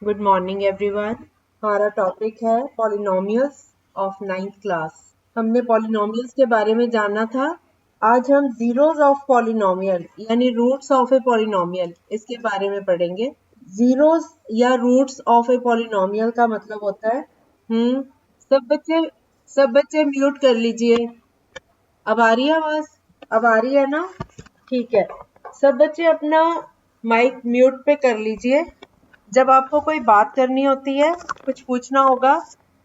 Good morning everyone. हमारा topic है polynomials of 9th class. हमने पॉलिनोमियल्स के बारे में जाना था। आज हम जीरोस ऑफ पॉलिनोमियल यानी रूट्स ऑफ ए पॉलिनोमियल इसके बारे में पढ़ेंगे। जीरोस या रूट्स ऑफ ए पॉलिनोमियल का मतलब होता है सब बच्चे म्यूट कर लीजिए। अब आ रही है आवाज? अब आ रही है ना? ठीक है। सब बच्चे अपना माइक म्यूट पे कर लीजिए। जब आपको कोई बात करनी होती है, कुछ पूछना होगा,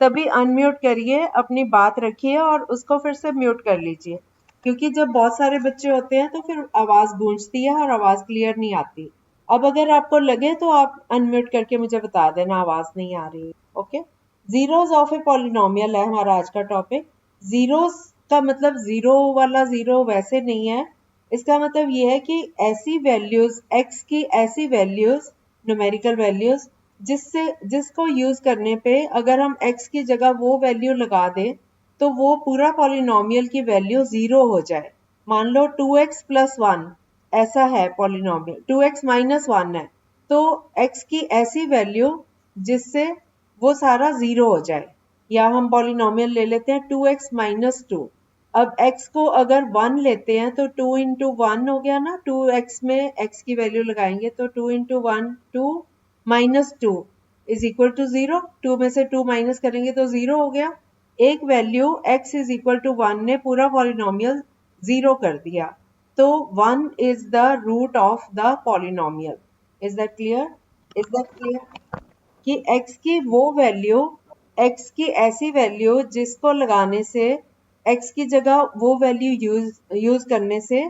तभी अनम्यूट करिए, अपनी बात रखिए और उसको फिर से म्यूट कर लीजिए, क्योंकि जब बहुत सारे बच्चे होते हैं तो फिर आवाज गूंजती है और आवाज क्लियर नहीं आती। अब अगर आपको लगे तो आप अनम्यूट करके मुझे बता देना आवाज नहीं आ रही। Okay. Zeros of a polynomial है हमारा आज का टॉपिक। जीरोस का मतलब जीरो वाला जीरो वैसे नहीं है। इसका मतलब ये है कि ऐसी वैल्यूज, एक्स की ऐसी वैल्यूज, न्यूमेरिकल वैल्यूज, जिसको यूज करने पे अगर हम x की जगह वो वैल्यू लगा दें तो वो पूरा पॉलिनोमियल की वैल्यू जीरो हो जाए। मान लो 2x प्लस 1 ऐसा है पॉलिनोमियल, 2x माइनस 1 है, तो x की ऐसी वैल्यू जिससे वो सारा जीरो हो जाए। या हम पॉलिनोमियल ले लेते हैं 2x माइनस 2। अब x को अगर 1 लेते हैं तो 2 इंटू 1 हो गया ना, 2x में x की वैल्यू लगाएंगे तो 2 into 1 2 minus 2 is equal to 0। 2 में से 2 माइनस करेंगे तो 0 हो गया। एक value x is equal to 1 ने पूरा पॉलिनोमियल 0 कर दिया। तो 1 is the root of the polynomial. Is that clear? Is that clear कि x की वो वैल्यू, x की ऐसी वैल्यू जिसको लगाने से, x की जगह वो वैल्यू यूज करने से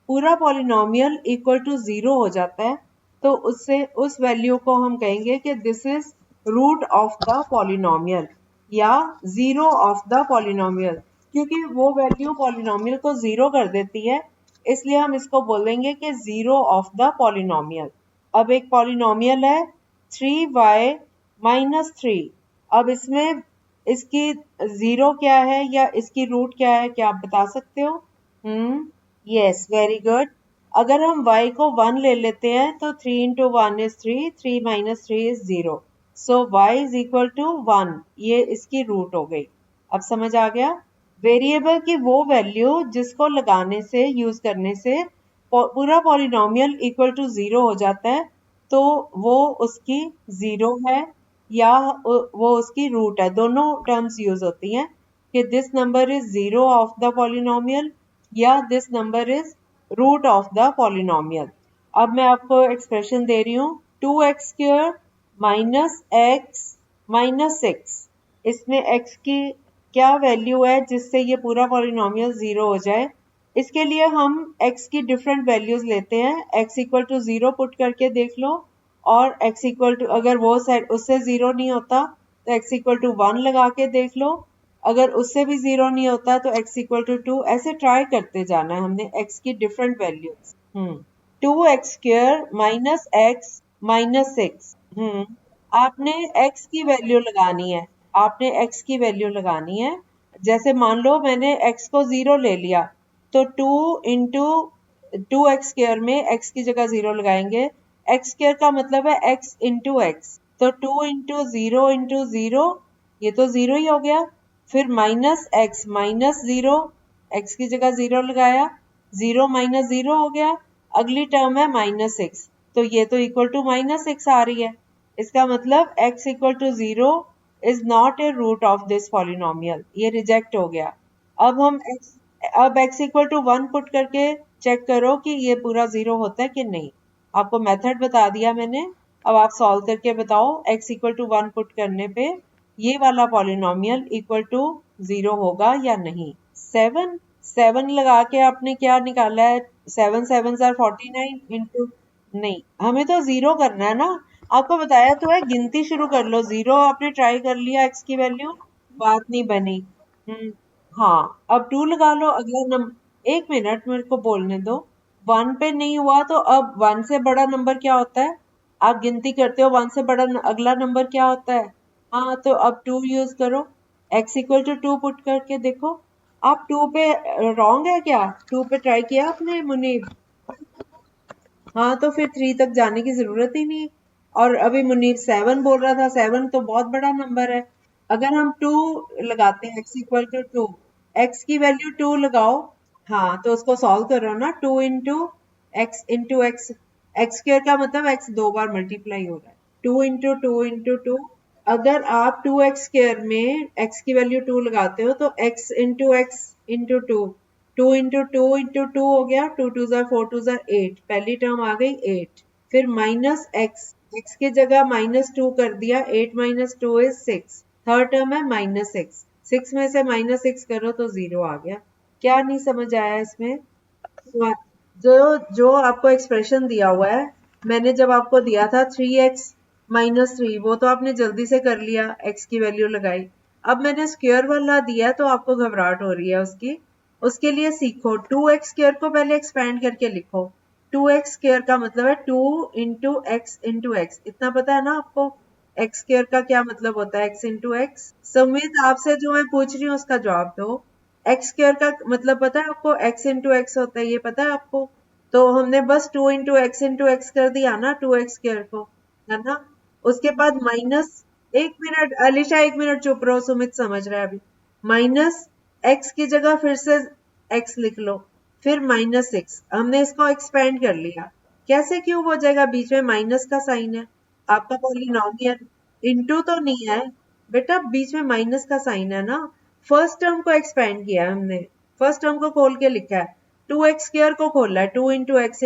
पूरा पॉलिनोमियल इक्वल टू 0 हो जाता है। तो उससे उस वैल्यू को हम कहेंगे कि this is root of the polynomial या जीरो ऑफ द पॉलिनोमियल, क्योंकि वो वैल्यू पॉलिनोमियल को जीरो कर देती है, इसलिए हम इसको बोलेंगे कि जीरो ऑफ द पॉलिनोमियल। अब एक पॉलिनोमियल है 3y माइनस 3। अब इसमें इसकी जीरो क्या है या इसकी रूट क्या है, क्या आप बता सकते हो? Yes, very good. अगर हम y को 1 ले लेते हैं तो 3 into 1 is 3, 3 minus 3 is 0। So y is equal to 1, ये इसकी रूट हो गई। अब समझ आ गया? वेरिएबल की वो वैल्यू जिसको लगाने से, यूज करने से पूरा पॉलिनोमियल इक्वल टू 0 हो जाता है, तो वो उसकी जीरो है या वो उसकी रूट है। दोनों टर्म्स यूज होती हैं कि this number is zero of the polynomial या this number is root of the polynomial. अब मैं आपको एक्सप्रेशन दे रही हूँ 2x² माइनस x माइनस 6। इसमें x की क्या वैल्यू है जिससे ये पूरा पॉलिनोमियल जीरो हो जाए? इसके लिए हम x की डिफरेंट वैल्यूज लेते हैं। x इक्वल टू 0 पुट करके देख लो, और x इक्वल टू, अगर वो साइड उससे 0 नहीं होता तो x इक्वल टू 1 लगा के देख लो, अगर उससे भी 0 नहीं होता तो x इक्वल टू 2। ऐसे ट्राई करते जाना है हमने x की different values. 2x² minus x minus 6। आपने x की वैल्यू लगानी है, आपने x की वैल्यू लगानी है। जैसे मान लो मैंने x को 0 ले लिया, तो 2 इंटू 2x² में x की जगह 0 लगाएंगे। x² का मतलब है x इंटू x, तो 2 इंटू 0 इंटू 0, ये तो 0 ही हो गया। फिर माइनस x माइनस 0, x की जगह 0 लगाया, 0 माइनस 0 हो गया। अगली टर्म है माइनस 6, तो ये तो इक्वल टू माइनस 6 आ रही है। इसका मतलब x equal to 0 is not a root of this polynomial, ये रिजेक्ट हो गया। अब x इक्वल टू 1 पुट करके चेक करो कि ये पूरा 0 होता है कि नहीं। आपको मेथड बता दिया मैंने, अब आप सॉल्व करके बताओ x इक्वल टू 1 पुट करने पे ये वाला पॉलिनोमियल इक्वल टू 0 होगा या नहीं। 7 लगा के आपने क्या निकाला है? 7 7 49 इंटू, नहीं, हमें तो 0 करना है ना। आपको बताया तो है, गिनती शुरू कर लो। 0 आपने ट्राई कर लिया x की वैल्यू, बात नहीं बनी। हाँ, अब 2 लगा लो। अगला नंबर, एक मिनट मेरे को बोलने दो। 1 पे नहीं हुआ तो अब 1 से बड़ा नंबर क्या होता है? आप गिनती करते हो, 1 से बड़ा अगला नंबर क्या होता है? हाँ, तो अब 2 यूज करो। x इक्वल टू 2 पुट करके देखो। आप 2 पे रॉन्ग है क्या? 2 पे ट्राई किया आपने मुनीब? हाँ, तो फिर 3 तक जाने की जरूरत ही नहीं। और अभी मुनीर 7 बोल रहा था, 7 तो बहुत बड़ा नंबर है। अगर हम 2 लगाते हैं, x इक्वल टू 2, x की वैल्यू 2 लगाओ, हाँ तो उसको सॉल्व करो ना, 2 इंटू एक्स, एक्स स्क्र का मतलब x 2 बार मल्टीप्लाई हो रहा है, 2 इंटू 2 अगर आप 2x² में x की वैल्यू 2 लगाते हो तो x इंटू 2, 2 हो गया, 2 2 ज़ा 4 2 ज़ा 8, पहली टर्म आ गई 8, फिर माइनस x की जगह -2 कर दिया, 8 माइनस 2 इज 6, थर्ड टर्म है -6, 6 में से -6 करो तो 0 आ गया। क्या नहीं समझ आया इसमें? जो जो आपको एक्सप्रेशन दिया हुआ है, मैंने जब आपको दिया था 3x -3, वो तो आपने जल्दी से कर लिया, x की वैल्यू लगाई। अब मैंने स्क्वायर वाला दिया तो आपको घबराहट हो रही है उसकी, उसके लिए सीखो, 2x² को पहले एक्सपेंड करके लिखो। 2x² का मतलब है 2 इंटू x, इतना पता है ना आपको? x² का क्या मतलब होता है? x into x. सुमित, आपसे जो मैं पूछ रही हूँ उसका जवाब दो। x² का मतलब पता है आपको? x इंटू एक्स होता है, ये पता है आपको? तो हमने बस 2 इंटू एक्स कर दिया ना 2x² को, है ना? उसके बाद माइनस, एक मिनट अलीशा, एक मिनट चुप रहो, सुमित समझ रहा है अभी। माइनस x की जगह फिर से x लिख लो, फिर -6, हमने इसको एक्सपेंड कर लिया। कैसे क्यूब हो जाएगा? बीच में माइनस का साइन है, आपका पॉलिनोमियल इंटू तो नहीं है बेटा, बीच में माइनस का साइन है ना। फर्स्ट टर्म को एक्सपेंड किया है हमने, फर्स्ट टर्म को खोल के लिखा है, 2x² को खोला है, 2 इंटू एक्स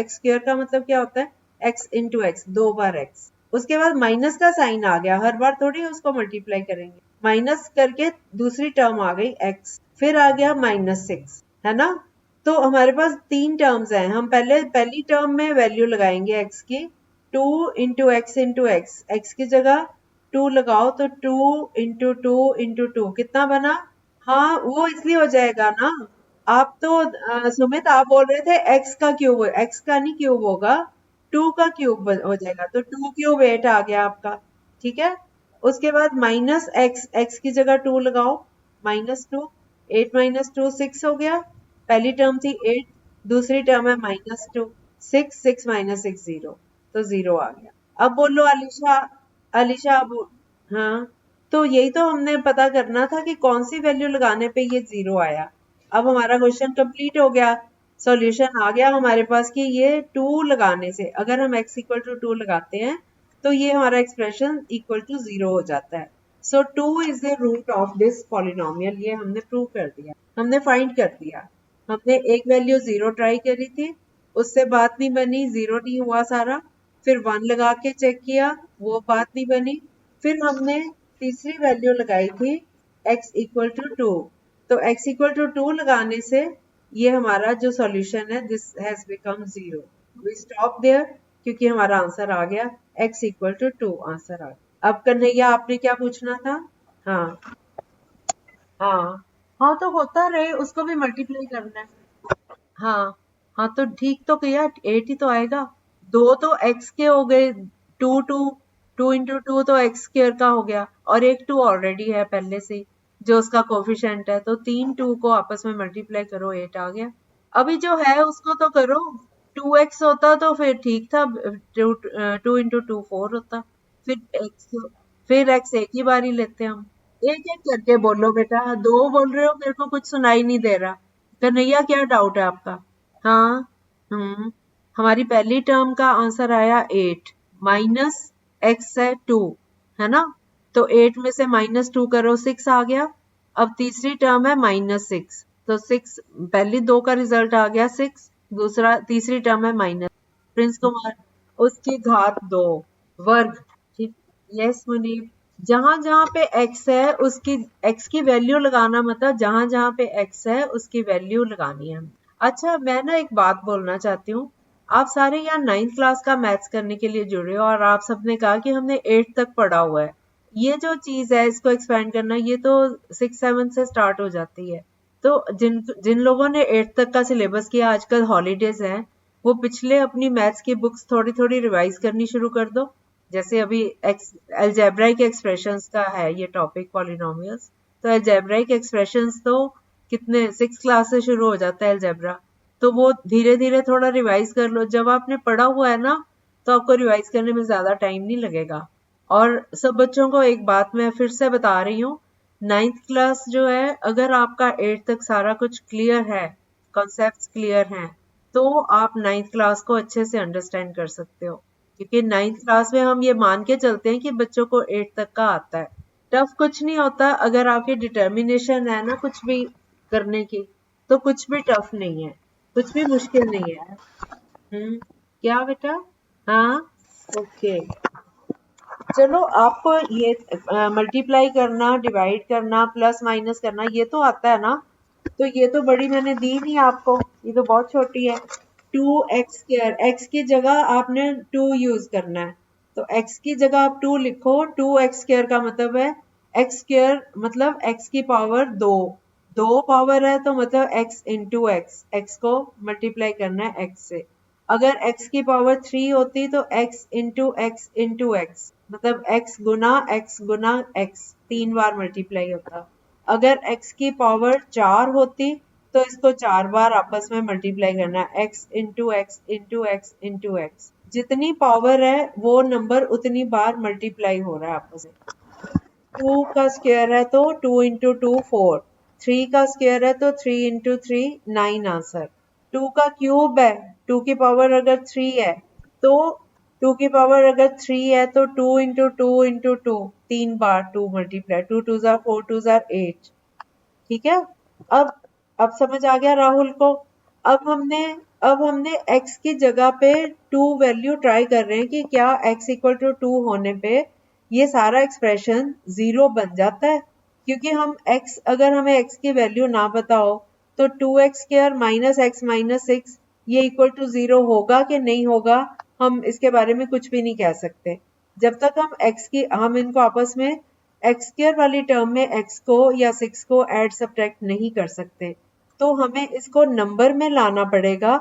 स्क्र का मतलब क्या होता है? x इंटू एक्स, 2 बार x। उसके बाद माइनस का साइन आ गया, हर बार थोड़ी उसको मल्टीप्लाई करेंगे, माइनस करके दूसरी टर्म आ गई x, फिर आ गया -6, है ना? तो हमारे पास 3 टर्म्स हैं, हम पहले पहली टर्म में वैल्यू लगाएंगे x की, 2 इंटू एक्स, x की जगह 2 लगाओ तो 2 इंटू 2 कितना बना? हाँ वो इसलिए हो जाएगा ना, आप तो सुमित आप बोल रहे थे x का क्यूब, x का नहीं क्यूब होगा, 2 का क्यूब हो जाएगा, तो 2 क्यूब 8 आ गया आपका, ठीक है? उसके बाद x की जगह 2 लगाओ, -2, 8 -2 6 हो गया, पहली टर्म थी 8, दूसरी टर्म है -2, 6 माइनस 6 0, तो 0 आ गया। अब बोलो अलीशा, अलीशा अब, हाँ तो यही तो हमने पता करना था कि कौन सी वैल्यू लगाने पे ये 0 आया। अब हमारा क्वेश्चन कंप्लीट हो गया, सॉल्यूशन आ गया हमारे पास कि ये 2 लगाने से, अगर हम x इक्वल टू 2 लगाते हैं तो ये हमारा एक्सप्रेशन इक्वल टू 0 हो जाता है। So 2 is the root of this polynomial, ये हमने प्रूव कर दिया, हमने फाइंड कर दिया। हमने एक वैल्यू 0 ट्राई करी थी, उससे बात नहीं बनी, 0 नहीं हुआ सारा, फिर 1 लगा के चेक किया, वो बात नहीं बनी, फिर हमने तीसरी वैल्यू लगाई थी x इक्वल टू 2, तो x इक्वल टू 2 लगाने से ये हमारा जो सॉल्यूशन है, this has become 0। We stop there, क्योंकि हमारा आंसर आ गया x इक्वल टू 2, आंसर आ गया। अब कन्हैया आपने क्या पूछना था? हाँ हाँ हाँ, तो होता रहे, उसको भी मल्टीप्लाई करना है। हाँ हाँ, तो ठीक तो किया, 8 ही तो आएगा। दो तो x के हो गए, 2 इंटू 2 तो x स्क्र का हो गया, और एक 2 ऑलरेडी है पहले से ही, जो उसका कोफिशिएंट है, तो 3 2 को आपस में मल्टीप्लाई करो, 8 आ गया। अभी जो है उसको तो करो, 2x होता तो फिर ठीक था, 2 इंटू 2 4 होता, फिर x एक ही बारी लेते हम। एक एक करके बोलो बेटा, दो बोल रहे हो, मेरे को कुछ सुनाई नहीं दे रहा। कन्हैया क्या डाउट है आपका? हाँ, हमारी पहली टर्म का आंसर आया 8, माइनस एक्स है 2, है ना? तो 8 में से -2 करो, 6 आ गया। अब तीसरी टर्म है -6, तो 6, पहली दो का रिजल्ट आ गया 6, दूसरा तीसरी टर्म है माइनस, प्रिंस कुमार, उसकी घात 2 वर्ग, ठीक। यस मुनीब, जहां जहां पे x है उसकी x की वैल्यू लगाना, मतलब जहां जहां पे x है उसकी वैल्यू लगानी है। अच्छा मैं ना एक बात बोलना चाहती हूँ, आप सारे यहाँ 9th क्लास का मैथ्स करने के लिए जुड़े हो, और आप सबने कहा कि हमने 8th तक पढ़ा हुआ है। ये जो चीज है इसको एक्सपेंड करना, ये तो 6 7 से स्टार्ट हो जाती है। तो जिन जिन लोगों ने 8th तक का सिलेबस किया, आजकल हॉलीडेज है, वो पिछले अपनी मैथ्स की बुक्स थोड़ी थोड़ी रिवाइज करनी शुरू कर दो। जैसे अभी अलजेब्राइक एक्सप्रेशंस का है ये टॉपिक, पॉलिनोमियल्स, तो अलजेब्राइक एक्सप्रेशंस तो कितने 6 क्लास से शुरू हो जाता है अलजेब्रा, तो वो धीरे धीरे थोड़ा रिवाइज कर लो, जब आपने पढ़ा हुआ है ना तो आपको रिवाइज करने में ज़्यादा टाइम नहीं लगेगा। और सब बच्चों को एक बात मैं फिर से बता रही हूँ, 9th क्लास जो है, अगर आपका 8th तक सारा कुछ क्लियर है, कॉन्सेप्ट्स क्लियर हैं, तो आप 9th क्लास को अच्छे से अंडरस्टैंड कर सकते हो। क्योंकि 9th क्लास में हम ये मान के चलते हैं कि बच्चों को 8th तक का आता है। टफ कुछ नहीं होता, अगर आपकी डिटर्मिनेशन है ना कुछ भी करने की, तो कुछ भी टफ नहीं है, कुछ भी मुश्किल नहीं है। क्या बेटा? हाँ, ओके। चलो, आपको ये मल्टीप्लाई करना, डिवाइड करना, प्लस माइनस करना ये तो आता है ना? तो ये तो बड़ी मैंने दी नहीं आपको, ये तो बहुत छोटी है। 2x², x की जगह आपने 2 यूज करना है, तो x की जगह आप 2 लिखो। 2x² का मतलब है x² मतलब x की पावर 2, 2 पावर है तो मतलब x इंटू x, x को मल्टीप्लाई करना है x से। अगर x की पावर 3 होती तो x इंटू x मतलब x गुना x 3 बार मल्टीप्लाई होता। अगर x की पावर 4 होती तो इसको 4 बार आपस में मल्टीप्लाई करना है, x into x into x into x। जितनी पावर है वो नंबर उतनी बार मल्टीप्लाई हो रहा है आपस में। 2 का स्क्वायर है तो 2 इंटू 2 4, 3 का स्क्वायर है तो 3 इंटू 3 9 आंसर। 2 का क्यूब है, 2 की पावर अगर 3 है तो 2 की पावर अगर 3 है तो 2 इंटू 2 इंटू 2 3 बार 2 मल्टीप्लाई, 2 2 जार 4 2 जार 8। ठीक है। अब अब समझ आ गया राहुल को? अब हमने x की जगह पे 2 वैल्यू ट्राई कर रहे हैं कि क्या x इक्वल टू 2 होने पे ये सारा एक्सप्रेशन 0 बन जाता है। क्योंकि अगर हमें x की वैल्यू ना पता हो तो 2x² माइनस x माइनस 6 ये इक्वल टू 0 होगा कि नहीं होगा, हम इसके बारे में कुछ भी नहीं कह सकते जब तक हम इनको आपस में x² वाली टर्म में x को या 6 को ऐड सब्ट्रैक्ट नहीं कर सकते। तो हमें इसको नंबर में लाना पड़ेगा,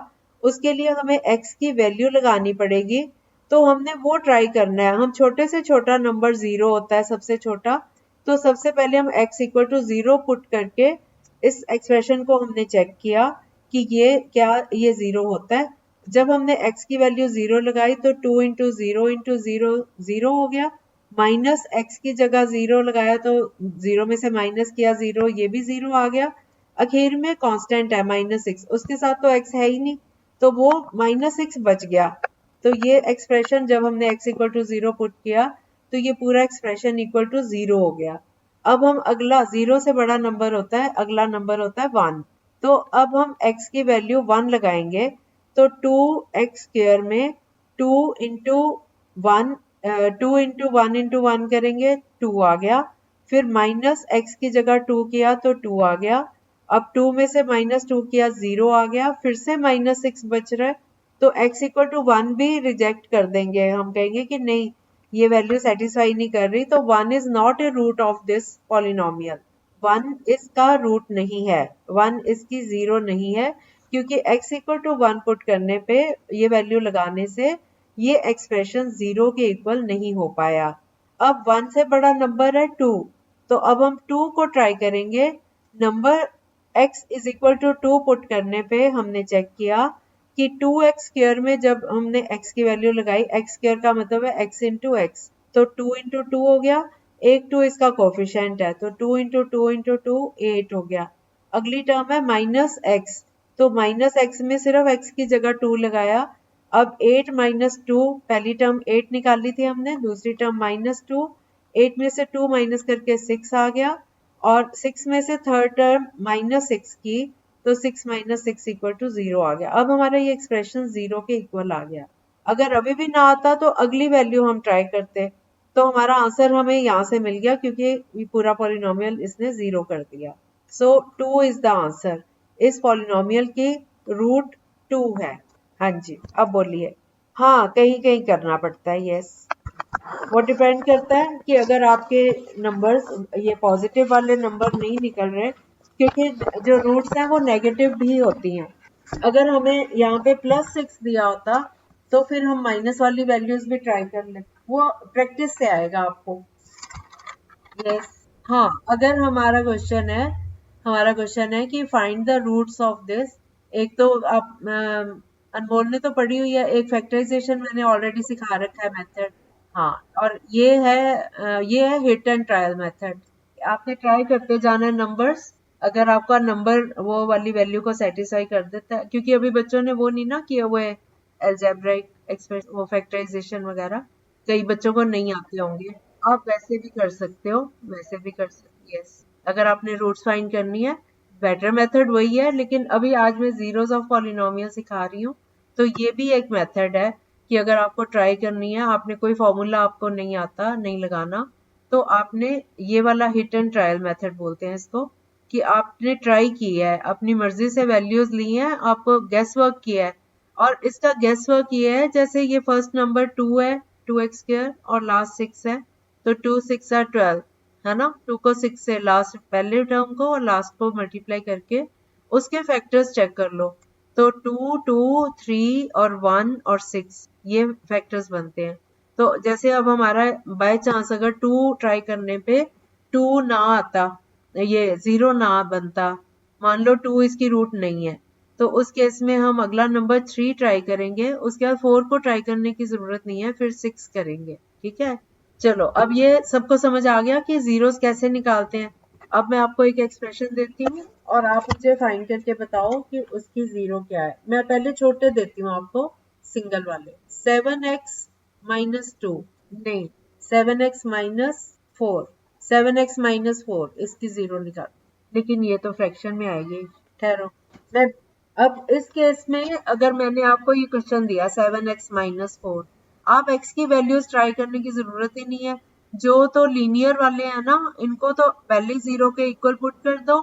उसके लिए हमें x की वैल्यू लगानी पड़ेगी। तो हमने वो ट्राई करना है। हम छोटे से छोटा नंबर 0 होता है सबसे छोटा, तो सबसे पहले हम x इक्वल टू 0 पुट करके इस एक्सप्रेशन को हमने चेक किया कि ये 0 होता है। जब हमने x की वैल्यू 0 लगाई तो 2 इंटू 0 इंटू 0 0 हो गया, माइनस x की जगह 0 लगाया तो 0 में से माइनस किया 0, ये भी 0 आ गया। आखिर में कांस्टेंट है -6, उसके साथ तो x है ही नहीं तो वो -6 बच गया। तो ये एक्सप्रेशन जब हमने x इक्वल टू 0 पुट किया तो ये पूरा एक्सप्रेशन इक्वल टू 0 हो गया। अब हम अगला 0 से बड़ा नंबर होता है, अगला नंबर होता है 1। तो अब हम x की वैल्यू 1 लगाएंगे तो 2x² में 2 इंटू 1 2 इंटू 1 इंटू 1 करेंगे 2 आ गया। फिर माइनस x की जगह 2 किया तो 2 आ गया। अब 2 में से -2 किया 0 आ गया, फिर से -6 बच रहा है। तो x इक्वल टू 1 भी रिजेक्ट कर देंगे, हम कहेंगे कि नहीं ये वैल्यू सेटिस्फाई नहीं कर रही, तो 1 is not a root of this polynomial. 1 इसका रूट नहीं है, 1 इसकी 0 नहीं है, क्योंकि x इक्वल टू 1 पुट करने पे ये वैल्यू लगाने से ये एक्सप्रेशन 0 के इक्वल नहीं हो पाया। अब 1 से बड़ा नंबर है 2, तो अब हम 2 को ट्राई करेंगे। Number x is equal to 2 put करने पे हमने चेक किया कि 2x² में जब हमने x की वैल्यू लगाई, x² का मतलब है x इंटू एक्स, तो 2 इंटू 2 हो गया, एक 2 इसका कोफिशिएंट है तो 2 इंटू 2 इंटू 2 8 हो गया। अगली टर्म है -x, तो -x में सिर्फ x की जगह 2 लगाया। अब 8 माइनस 2, पहली टर्म 8 निकाली थी हमने, दूसरी टर्म -2, 8 में से 2 माइनस करके 6 आ गया, और 6 में से थर्ड टर्म -6 की तो 6 माइनस 6 इक्वल टू 0 आ गया। अब हमारा ये एक्सप्रेशन 0 के इक्वल आ गया। अगर अभी भी ना आता तो अगली वैल्यू हम ट्राई करते, तो हमारा आंसर हमें यहाँ से मिल गया क्योंकि पूरा पॉलिनोमियल इसने 0 कर दिया। सो 2 इज द आंसर। इस पॉलिनोमियल की रूट 2 है। हाँ जी, अब बोलिए। हाँ, कहीं कहीं करना पड़ता है, यस। वो डिपेंड करता है कि अगर आपके नंबर्स ये पॉजिटिव वाले नंबर नहीं निकल रहे, क्योंकि जो रूट्स हैं वो नेगेटिव भी होती हैं। अगर हमें यहाँ पे +6 दिया होता तो फिर हम माइनस वाली वैल्यूज भी ट्राई कर ले, वो प्रैक्टिस से आएगा आपको। यस। हाँ, अगर हमारा क्वेश्चन है कि find the roots of this, एक तो आप अनमोल ने तो पढ़ी हुई है, एक फैक्टराइजेशन मैंने ऑलरेडी सिखा रखा है मेथड। हाँ, और ये है हिट एंड ट्रायल मेथड। आपने ट्राई करते जाना है नंबर्स, अगर आपका नंबर वो वाली वैल्यू को सेटिस्फाई कर देता है, क्योंकि अभी बच्चों ने वो नहीं ना किया हुआ है अलजेब्रिक एक्सप्रेस वो फैक्टराइजेशन वगैरह, कई बच्चों को नहीं आते होंगे। आप वैसे भी कर सकते हो, वैसे भी कर सकते, यस। अगर आपने रूट्स फाइंड करनी है, बेटर मेथड वही है, लेकिन अभी आज मैं जीरोस ऑफ पॉलिनोमियल सिखा रही हूँ, तो ये भी एक मेथड है कि अगर आपको ट्राई करनी है, आपने कोई फॉर्मूला आपको नहीं आता, नहीं लगाना, तो आपने ये वाला हिट एंड ट्रायल मेथड बोलते हैं इसको, कि आपने ट्राई की है, अपनी मर्जी से वैल्यूज ली हैं, आपको गेस वर्क किया है, और इसका गेस वर्क ये है जैसे ये फर्स्ट नंबर 2 है, 2x² और लास्ट 6 है, तो 2 6 are 12, है ना। 2 को 6 से लास्ट पहले टर्म को और लास्ट को मल्टीप्लाई करके उसके फैक्टर्स चेक कर लो, तो 2 2 3 और 1 और 6 ये फैक्टर्स बनते हैं। तो जैसे अब हमारा बाय चांस अगर 2 ट्राई करने पे 2 ना आता, ये 0 ना बनता, मान लो 2 इसकी रूट नहीं है, तो उस केस में हम अगला नंबर 3 ट्राई करेंगे, उसके बाद 4 को ट्राई करने की जरूरत नहीं है, फिर 6 करेंगे। ठीक है, चलो अब ये सबको समझ आ गया कि जीरोस कैसे निकालते हैं। अब मैं आपको एक एक्सप्रेशन देती हूँ और आप मुझे फाइंड करके बताओ कि उसकी जीरो क्या है। मैं पहले छोटे देती हूँ आपको, सिंगल वाले। 7x माइनस 2, नहीं 7x माइनस 4, 7x माइनस 4 इसकी जीरो निकाल, लेकिन ये तो फ्रैक्शन में आएगी। ठहरो, मैं अब इस केस में अगर मैंने आपको ये क्वेश्चन दिया 7x माइनस 4, आप x की वैल्यूज ट्राई करने की जरूरत ही नहीं है। जो तो लीनियर वाले हैं ना, इनको तो पहले जीरो के इक्वल पुट कर दो,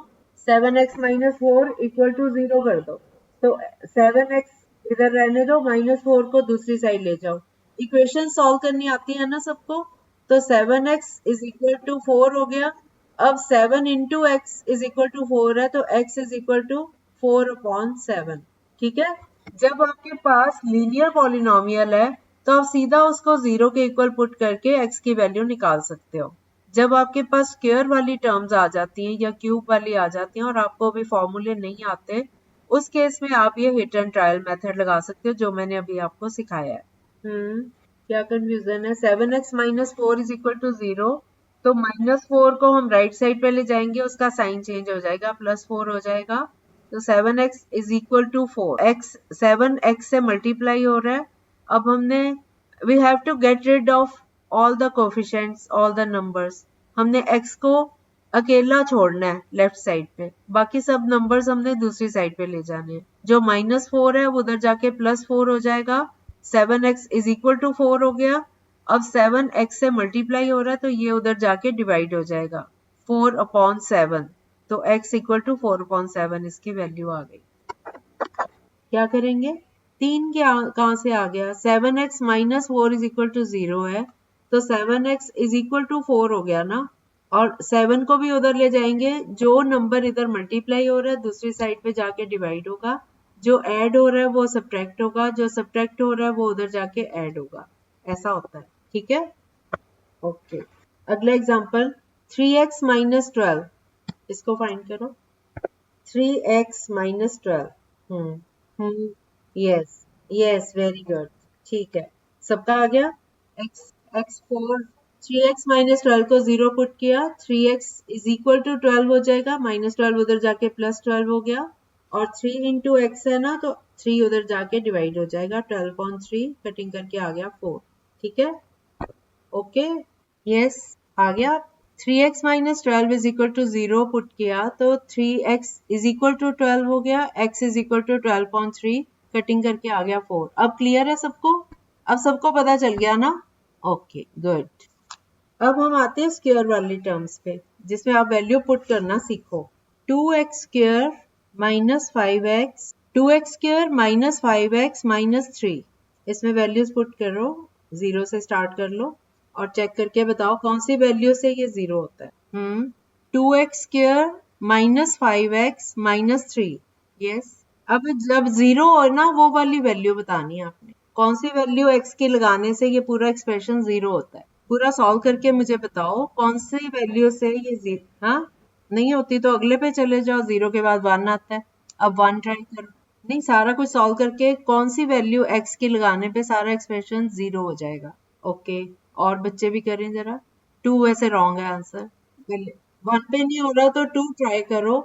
7x माइनस 4 इक्वल टू 0 कर दो, तो 7x इधर रहने दो, माइनस 4 को दूसरी साइड ले जाओ। इक्वेशन सॉल्व करनी आती है ना सबको, तो 7x इज इक्वल टू 4 हो गया। अब 7 into x is equal to 4 है, तो x इज इक्वल टू 4/7। ठीक है, जब आपके पास लीनियर पॉलिनोमियल है तो आप सीधा उसको 0 के इक्वल पुट करके x की वैल्यू निकाल सकते हो। जब आपके पास स्क्वायर वाली टर्म्स आ जाती हैं या क्यूब वाली आ जाती हैं और आपको अभी फॉर्मूले नहीं आते, उस केस में आप ये हिट एंड ट्रायल मेथड लगा सकते हो जो मैंने अभी आपको सिखाया है। क्या कंफ्यूजन है? 7x minus 4 is equal to 0, तो माइनस 4 को हम राइट साइड पे ले जाएंगे, उसका साइन चेंज हो जाएगा, प्लस 4 हो जाएगा, तो 7x is equal to 4, x 7x से मल्टीप्लाई हो रहा है। अब हमने we have to get rid of all the coefficients, all the numbers. हमने x को अकेला छोड़ना है लेफ्ट साइड पे, बाकी सब नंबर्स हमने दूसरी साइड पे ले जाने हैं। जो माइनस 4 है वो उधर जाके प्लस 4 हो जाएगा, 7x इज इक्वल टू 4 हो गया। अब 7x से मल्टीप्लाई हो रहा है तो ये उधर जाके डिवाइड हो जाएगा, 4/7, तो x इक्वल टू 4/7 इसकी वैल्यू आ गई। क्या करेंगे? 3 कहाँ से आ गया? 7x minus 4 is equal to 0 है, तो 7x इज इक्वल टू 4 हो गया ना, और 7 को भी उधर ले जाएंगे, जो नंबर इधर मल्टीप्लाई हो रहा है दूसरी साइड पे जाके डिवाइड होगा, जो ऐड हो रहा है वो सब्ट्रैक्ट होगा, जो सब्ट्रैक्ट हो रहा है वो उधर जाके ऐड होगा। ऐसा होता है। ठीक है, ओके। अगला एग्जांपल 3x माइनस 12, इसको फाइंड करो। 3x minus 12, yes yes, very good, ठीक है, सबका आ गया। x4 3x माइनस 12 को 0 पुट किया, 3x इज इक्वल टू 12 हो जाएगा, माइनस 12 उधर जाके प्लस 12 हो गया, और 3 इंटू एक्स है ना, तो 3 उधर जाके डिवाइड हो जाएगा, 12/3 कटिंग करके आ गया 4। ठीक है, ओके, यस, आ गया। 3x minus 12 is equal to 0 put किया, तो 3x इज इक्वल टू 12 हो गया, x is equal to 12/3 cutting करके आ गया 4। अब क्लियर है सबको? अब सबको पता चल गया ना? Okay, good. अब हम आते हैं स्क्वायर वाली टर्म्स पे, जिसमें आप वैल्यू पुट करना सीखो। 2x² minus 5x, 2x² minus 5x minus 3, इसमें वैल्यूज पुट करो, 0 से स्टार्ट कर लो और चेक करके बताओ कौन सी वैल्यू से ये 0 होता है। 2x² minus 5x minus 3, yes. अब जब 0 हो ना, वो वाली वैल्यू बतानी है आपने, कौन सी वैल्यू x की लगाने से ये पूरा एक्सप्रेशन 0 होता है। पूरा सॉल्व करके मुझे बताओ कौन सी वैल्यू से ये 0, हाँ नहीं होती तो अगले पे चले जाओ, 0 के बाद 1 आता है। अब 1 ट्राई करो, नहीं, सारा कुछ सॉल्व करके कौन सी वैल्यू x की लगाने पे सारा एक्सप्रेशन 0 हो जाएगा। ओके, और बच्चे भी करें जरा। 2 वैसे रॉन्ग है आंसर। 1 पे नहीं हो रहा तो 2 ट्राई करो।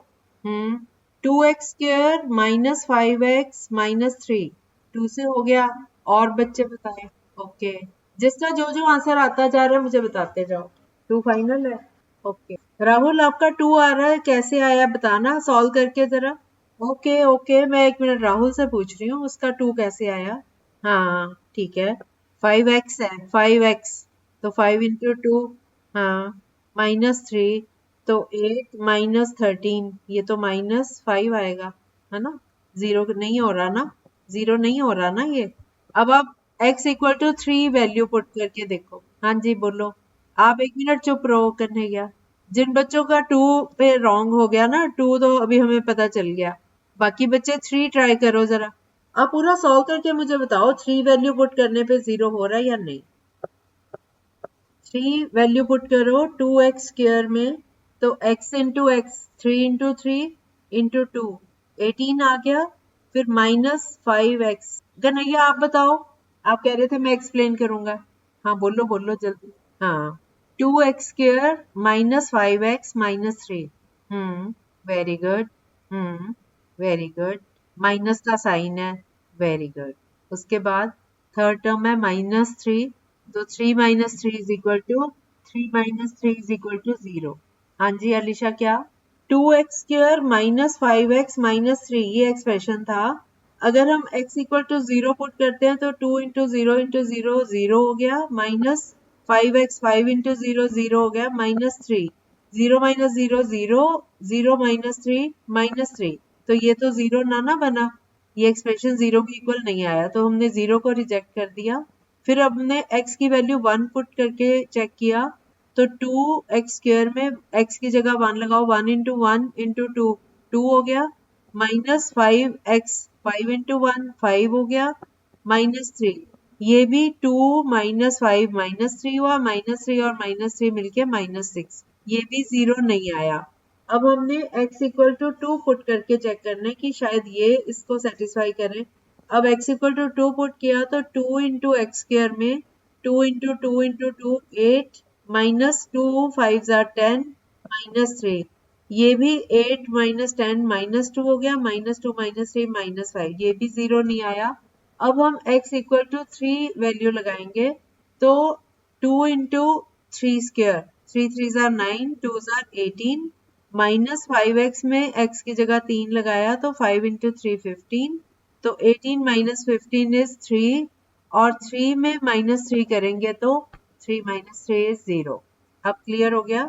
2x² माइनस 5x माइनस 3, 2 से हो गया। और बच्चे बताएं। ओके, जिसका जो जो आंसर आता जा रहा है मुझे बताते जाओ। 2 फाइनल है। ओके, राहुल आपका 2 आ रहा है, कैसे आया बताना सॉल्व करके जरा। ओके ओके, मैं 1 मिनट राहुल से पूछ रही हूँ उसका 2 कैसे आया। हाँ ठीक है, 5x है, 5x तो 5 इंटू 2, हाँ, माइनस 3 तो 8 माइनस 13, ये तो -5 आएगा, है ना। 0 नहीं हो रहा ना, 0 नहीं हो रहा ना ये। अब आप x equal to 3 value put करके देखो। हाँ जी बोलो। आप 1 मिनट चुप रहो कन्हैया। जिन बच्चों का 2 पे रॉन्ग हो गया ना, 2 तो अभी हमें पता चल गया, बाकी बच्चे 3 ट्राई करो जरा। आप पूरा सॉल्व करके मुझे बताओ 3 वैल्यू पुट करने पे 0 हो रहा है या नहीं। 3 वैल्यू पुट करो 2x² में, तो x into x 3 into 3 into 2 18 आ गया, फिर -5x। कन्हैया आप बताओ, आप कह रहे थे मैं एक्सप्लेन करूंगा। हाँ बोलो बोलो जल्दी। हाँ, 2x² minus 5x minus 3। Very good. Very good. Minus का साइन है, वेरी गुड। उसके बाद थर्ड टर्म है -3, तो 3 माइनस 3 इज इक्वल टू 0। हाँ जी अलीशा क्या। 2x² माइनस 5x माइनस 3 ये एक्सप्रेशन था। अगर हम x इक्वल टू 0 पुट करते हैं तो 2 इंटू 0 इंटू 0 0 हो गया, माइनस 5x 5 इंटू 0 0 हो गया, -3, 0 माइनस 0 0, 0 माइनस 3 -3, तो ये तो 0 ना बना, ये एक्सप्रेशन 0 के इक्वल नहीं आया, तो हमने 0 को रिजेक्ट कर दिया। फिर अब हमने x की वैल्यू 1 पुट करके चेक किया, तो 2x² में x की जगह 1 लगाओ, 1 इंटू 1 इंटू 2 2 हो गया, -5x 5 इंटू 1 5 हो गया, -3, ये भी 2 -5 -3 हुआ, -3 और -3 मिलके -6, ये भी 0 नहीं आया। अब हमने x इक्वल टू 2 पुट करके चेक करना है कि शायद ये इसको सेटिस्फाई करे। अब x इक्वल टू 2 पुट किया तो 2 इंटू x² में 2 इंटू 2 इंटू 2 8, -2 5 10 -3, ये भी 8 माइनस 10 -2 हो गया, -2 -3 -5, ये भी 0 नहीं आया। अब हम x इक्वल टू 3 वैल्यू लगाएंगे, तो 2 इंटू 3² 3 3 9 2 18, -5x में x की जगह 3 लगाया तो 5 इंटू 3 15, तो 18 माइनस 15 इज 3, और 3 में -3 करेंगे तो 3 माइनस 3 इज 0। अब क्लियर हो गया।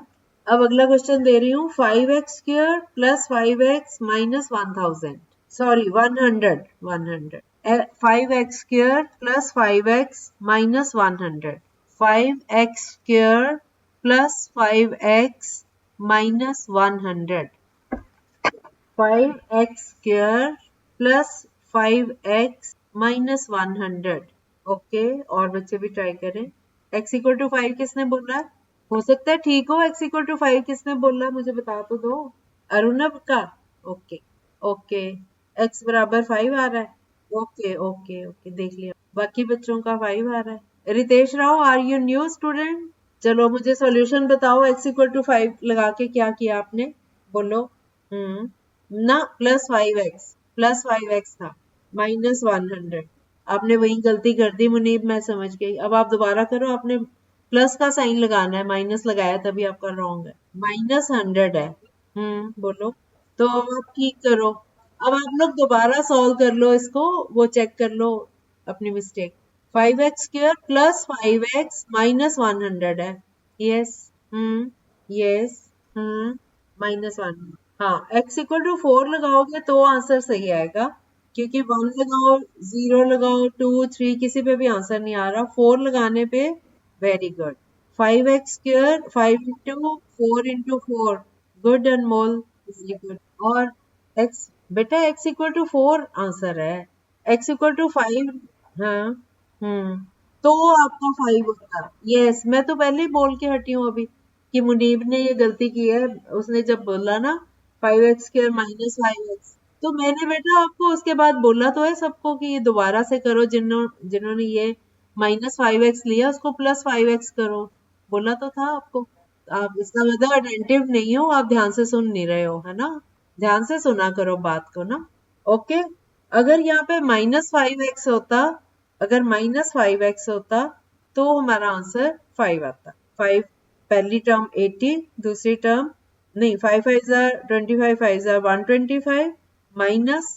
अब अगला क्वेश्चन दे रही हूँ, 5x² plus 5x minus 1000, sorry 100 5x² plus 5x minus 100, 5x² plus 5x minus 100, 5x² plus 5x minus 100। Okay, और बच्चे भी ट्राई करें। x इक्वल टू 5 किसने बोला है? हो सकता है ठीक हो। x इक्वल टू 5 किसने बोला मुझे बता तो दो। अरुणव का। ओके ओके, x बराबर 5 आ रहा है। ओके ओके ओके, देख लिया। बाकी बच्चों का 5 आ रहा है। Ritesh Rao, are you new student? चलो मुझे सॉल्यूशन बताओ। x इक्वल टू 5 लगा के क्या किया आपने, बोलो। ना, प्लस 5x था, -100। आपने वही गलती कर दी मुनीब, मैं समझ गई। अब आप दोबारा करो, आपने प्लस का साइन लगाना है, माइनस लगाया तभी आपका रॉन्ग है। -100 है। बोलो। तो अब आप ठीक करो। अब आप लोग दोबारा सॉल्व कर लो इसको, वो चेक कर लो अपनी mistake. 5x² plus 5x minus 100 है। यस। यस। -1। हाँ, x इक्वल टू 4 लगाओगे तो आंसर सही आएगा, क्योंकि 1 लगाओ, 0 लगाओ, 2 3 किसी पे भी आंसर नहीं आ रहा। 4 लगाने पे very good. 5x² 5 into 4 into 4, good Anmol, very good. और x, बेटा x इक्वल टू 4 आंसर है, x इक्वल टू 5। हाँ। तो आपका 5 होता। यस, मैं तो पहले ही बोल के हटी हूँ अभी कि मुनीब ने ये गलती की है। उसने जब बोला ना 5x² माइनस 5x, तो मैंने बेटा आपको उसके बाद बोला तो है सबको कि ये दोबारा से करो, जिन्होंने ये -5x लिया उसको +5x करो, बोला तो था आपको। आप इसका मतलब अटेंटिव नहीं हो, आप ध्यान से सुन नहीं रहे हो, है ना? ध्यान से सुना करो बात को ना। ओके, अगर यहाँ पे -5x होता, अगर -5x होता तो हमारा आंसर 5 आता। 5 पहली टर्म 80, दूसरी टर्म नहीं, 5 5 25, 5 125 माइनस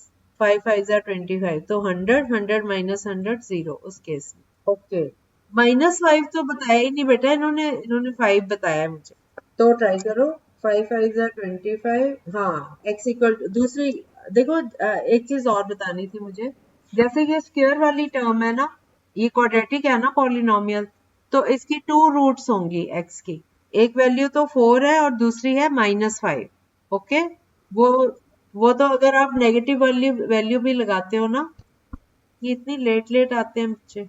5 5 25, तो 100, 100 माइनस 100 0 उस केस में। ओके, -5 तो बताया ही नहीं बेटा इन्होंने 5 बताया मुझे, तो ट्राई करो। 5 5 25, हाँ, x इक्वल दूसरी। देखो एक चीज और बतानी थी मुझे, जैसे ये स्क्वायर वाली टर्म है ना, ये क्वाड्रेटिक है ना पॉलिनोमियल, तो इसकी 2 रूट्स होंगी x की, एक वैल्यू तो 4 है और दूसरी है -5। ओके, वो वो तो अगर आप नेगेटिव वैल्यू भी लगाते हो ना, ये इतनी लेट लेट आते हैं बच्चे।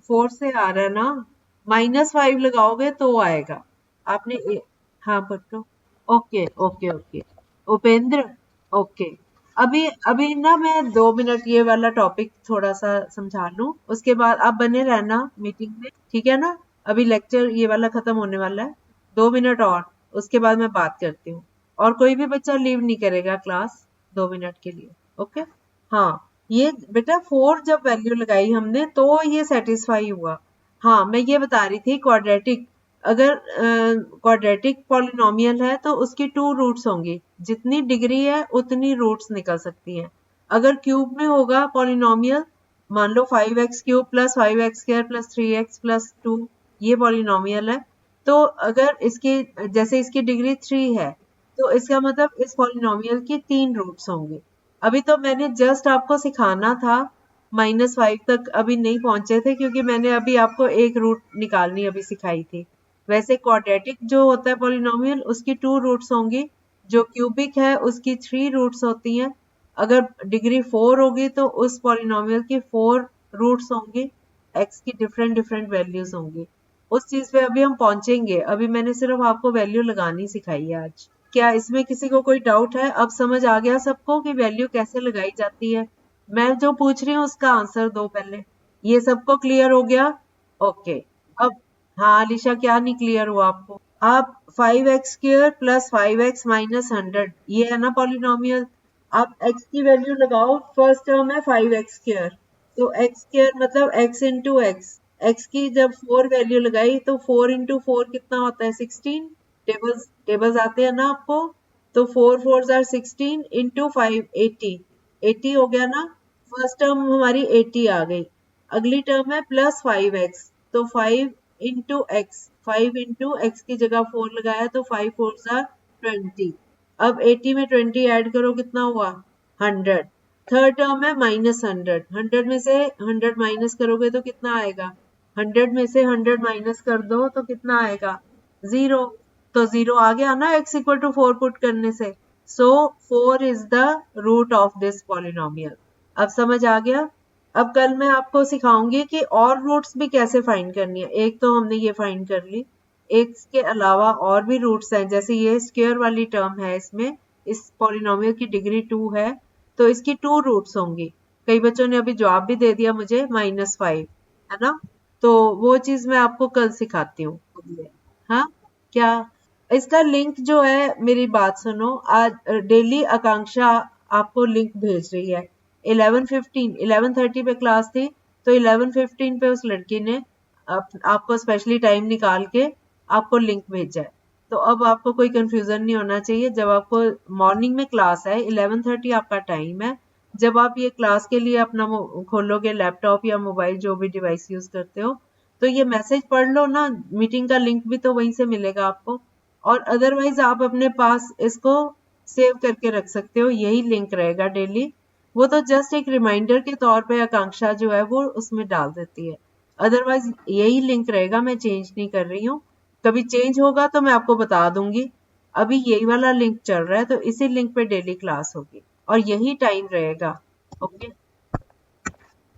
4 से आ रहा है ना, -5 लगाओगे तो आएगा। आपने हाँ बच्चों, okay okay okay, Upendra, okay. अभी अभी ना मैं 2 मिनट ये वाला टॉपिक थोड़ा सा समझा लूं, उसके बाद आप बने रहना मीटिंग में, ठीक है ना? अभी लेक्चर ये वाला खत्म होने वाला है, 2 मिनट और, उसके बाद मैं बात करती हूँ। और कोई भी बच्चा लीव नहीं करेगा क्लास 2 मिनट के लिए। ओके, हाँ, ये बेटा 4 जब वैल्यू लगाई हमने तो ये सेटिस्फाई हुआ। हाँ, मैं ये बता रही थी क्वाड्रेटिक, अगर क्वाड्रेटिक पॉलिनोमियल है तो उसकी 2 रूट्स होंगी, जितनी डिग्री है उतनी रूट्स निकल सकती हैं। अगर क्यूब में होगा पॉलिनोमियल, मान लो 5x³ + 5x² + 3x + 2, ये पॉलिनोमियल है, तो अगर इसकी जैसे इसकी डिग्री 3 है तो इसका मतलब इस पॉलिनोमियल की 3 रूट्स होंगे। अभी तो मैंने जस्ट आपको सिखाना था, -5 तक अभी नहीं पहुंचे थे क्योंकि मैंने अभी आपको एक रूट निकालनी अभी सिखाई थी। वैसे क्वाड्रेटिक जो होता है पॉलिनोमियल उसकी 2 रूट्स होंगी, जो क्यूबिक है उसकी 3 रूट्स होती हैं। अगर डिग्री 4 होगी तो उस पॉलिनोमियल की 4 रूट्स होंगी, एक्स की डिफरेंट डिफरेंट वैल्यूज होंगी। उस चीज पे अभी हम पहुंचेंगे, अभी मैंने सिर्फ आपको वैल्यू लगानी सिखाई है आज। क्या इसमें किसी को कोई डाउट है? अब समझ आ गया सबको कि वैल्यू कैसे लगाई जाती है? मैं जो पूछ रही हूँ उसका आंसर दो पहले। ये सबको क्लियर हो गया? ओके। अब हाँ अलीशा, क्या नहीं क्लियर हुआ आपको? आप 5x² + 5x - 100, ये है ना पॉलिनोमियल। आप x की वैल्यू लगाओ, फर्स्ट टर्म है 5x², तो x² मतलब x इंटू एक्स। x की जब 4 वैल्यू लगाई तो 4 इंटू 4 कितना होता है? 16। टेबल्स आते हैं ना आपको, तो 4 4 आर 16 इंटू 5 80, 80 हो गया ना। फर्स्ट टर्म हमारी 80 आ गई। अगली टर्म है +5x, तो 5 इंटू एक्स, 5 इंटू एक्स की जगह 4 लगाया तो 5 4 आर 20। अब 80 में 20 ऐड करो, कितना हुआ? 100। थर्ड टर्म है -100, 100 में से 100 माइनस करोगे तो कितना आएगा? 100 में से 100 माइनस कर दो तो कितना आएगा? 0। तो 0 आ गया ना x = 4 पुट करने से। So 4 is the root of this polynomial. अब समझ आ गया? अब कल मैं आपको सिखाऊंगी कि और रूट्स भी कैसे फाइंड करनी है। एक तो हमने ये फाइंड कर ली, एक के अलावा और भी रूट्स हैं, जैसे ये स्क्वायर वाली टर्म है, इसमें इस पॉलिनोमियल की डिग्री 2 है तो इसकी 2 रूट्स होंगी। कई बच्चों ने अभी जवाब भी दे दिया मुझे -5, है ना? तो वो चीज मैं आपको कल सिखाती हूँ। हाँ, क्या इसका लिंक जो है, मेरी बात सुनो, आज डेली आकांक्षा आपको लिंक भेज रही है। 11:15 11:30 पे क्लास थी, तो 11:15 पे उस लड़की ने आपको स्पेशली टाइम निकाल के आपको लिंक भेजा है। तो अब आपको कोई कंफ्यूजन नहीं होना चाहिए। जब आपको मॉर्निंग में क्लास है, 11:30 आपका टाइम है, जब आप ये क्लास के लिए अपना खोलोगे लैपटॉप या मोबाइल, जो भी डिवाइस यूज करते हो, तो ये मैसेज पढ़ लो ना, मीटिंग का लिंक भी तो वहीं से मिलेगा आपको। और अदरवाइज आप अपने पास इसको सेव करके रख सकते हो, यही लिंक रहेगा डेली। वो तो जस्ट एक रिमाइंडर के तौर पे आकांक्षा जो है वो उसमें डाल देती है, अदरवाइज यही लिंक रहेगा, मैं चेंज नहीं कर रही हूँ। कभी चेंज होगा तो मैं आपको बता दूंगी। अभी यही वाला लिंक चल रहा है, तो इसी लिंक पे डेली क्लास होगी और यही टाइम रहेगा। ओके,